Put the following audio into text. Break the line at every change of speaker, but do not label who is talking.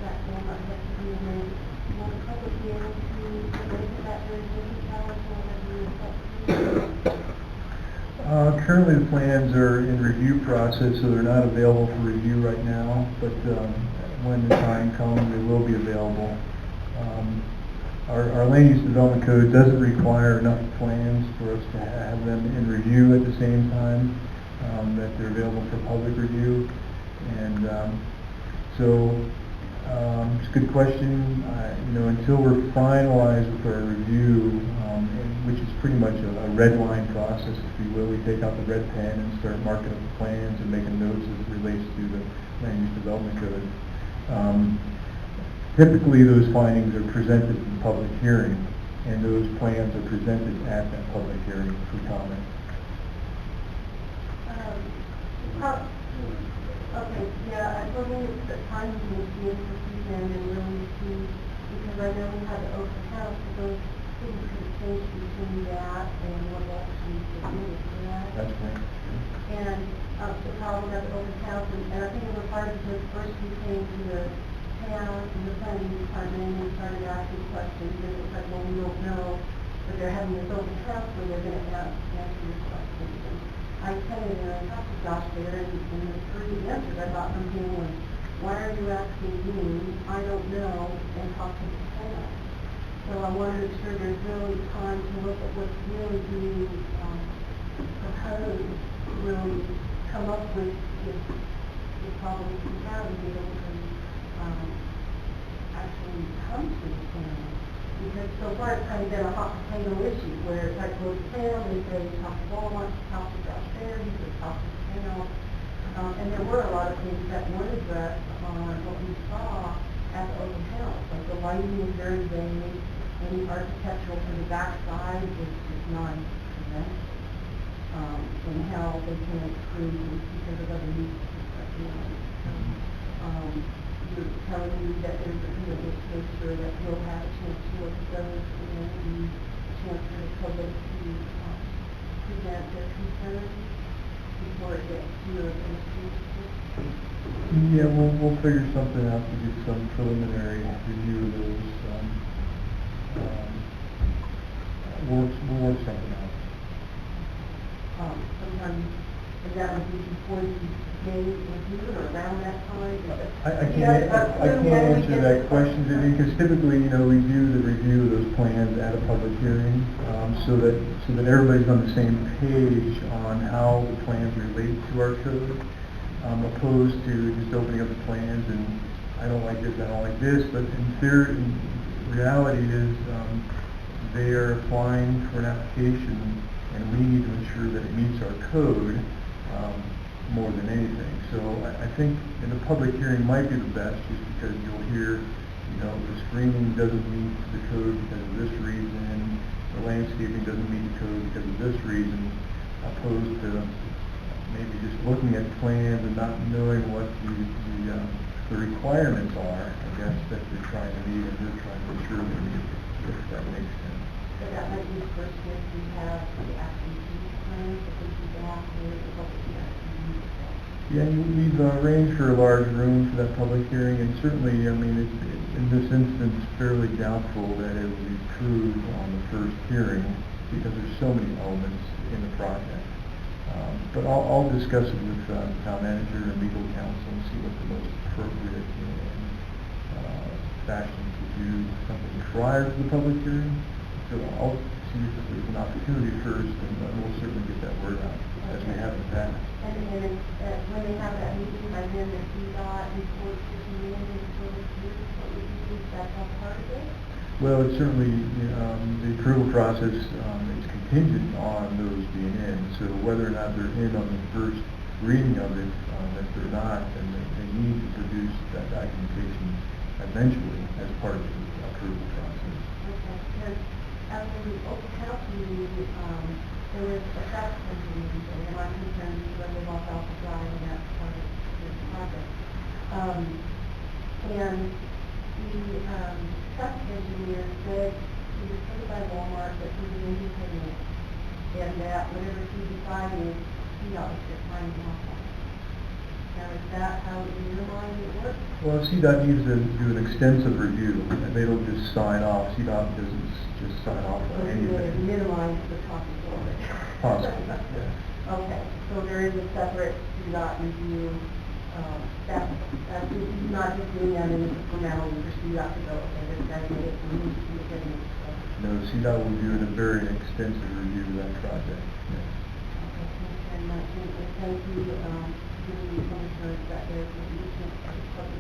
that Walmart has to do, and then will the public be able to relate to that during business hours or whatever you
Currently the plans are in review process, so they're not available for review right now, but when the time comes, they will be available. Our land use development code doesn't require enough plans for us to have them in review at the same time that they're available for public review. And it's a good question. Until we're finalized with our review, which is pretty much a red line process, if you will, we take out the red pen and start marking up the plans and making notes as it relates to the land use development code. Typically, those findings are presented in the public hearing, and those plans are presented at that public hearing for comment.
Okay, yeah, I told you the time will be able to see them and really see, because I know we had the open house, so those things could change between that and what actually submitted, correct?
That's right.
And the problem at the open house, and I think it was hard because first we came to the town and the planning department and started asking questions, and it was like, well, we don't know, but they're having this open house where they're going to answer your questions. And I attended and I talked to Josh there, and the three answers I got from him was, why are you asking me? I don't know, and talk to the town. So I want to make sure there's really time to look at what's really being proposed, to really come up with the problems we have and be able to actually come to the town. Because so far it's kind of been a hot potato issue where it's like, go to town, they say, talk to Walmart, talk to Josh Fair, he says, talk to the town. And there were a lot of things that weren't addressed on what we saw at the open house. Like the lighting was very vague, any architectural for the backside was just non-conventional. And how they can improve because of other uses and stuff, you're telling me that there's a commitment to make sure that we'll have a chance to look at those and then a chance for the public to present their concerns before it gets to your administration.
Yeah, we'll figure something out to get some preliminary review of those. We'll work something out.
Sometimes, and that would be before you may review it or around that time?
I can't answer that question, because typically, we do the review of those plans at a public hearing, so that everybody's on the same page on how the plans relate to our code, opposed to just opening up the plans and I don't like this, I don't like this. But in theory, reality is they are applying for an application, and we need to ensure that it meets our code more than anything. So I think in the public hearing might be the best, just because you'll hear, the screening doesn't meet the code because of this reason, the landscaping doesn't meet the code because of this reason, opposed to maybe just looking at plans and not knowing what the requirements are, I guess, that you're trying to meet and you're trying to ensure that you, if that makes sense.
So that might be the first step we have the activity plans, that we can go out there and look at the activity.
Yeah, we've arranged for a large room for that public hearing, and certainly, it's in this instance fairly doubtful that it will be approved on the first hearing because there's so many elements in the project. But I'll discuss it with the town manager and legal counsel and see what the most appropriate fashion to do something prior to the public hearing. So I'll see if there's an opportunity first, and we'll certainly get that word out as we have in the past.
And then when they have that meeting, by then the CDOT reports to the end and so what would you think, that's all part of it?
Well, it's certainly, the approval process is contingent on those being in. So whether or not they're in on the first reading of it, if they're not, then they need to produce that documentation eventually as part of the approval process.
Okay, because after the open house meeting, there was a traffic engineer, and my concern is whether they walk off the drive and that's part of this project. And the traffic engineer said he was paid by Walmart, but he was independent, and that whatever he decided, he ought to sit behind the Walmart. Now, is that how in your mind it works?
Well, CDOT needs to do an extensive review, and they don't just sign off. CDOT doesn't just sign off
So
on
you would
anything.
minimize the possibility.
Possibly, yes.
Okay, so there is a separate CDOT review, that's not just doing that in the formality for CDOT to go, okay, this guy did it, we need to look at it.
No, CDOT will do a very extensive review of that project, yes.
Okay, thank you very much, and thank you, giving me some assurance that there's an easement of the public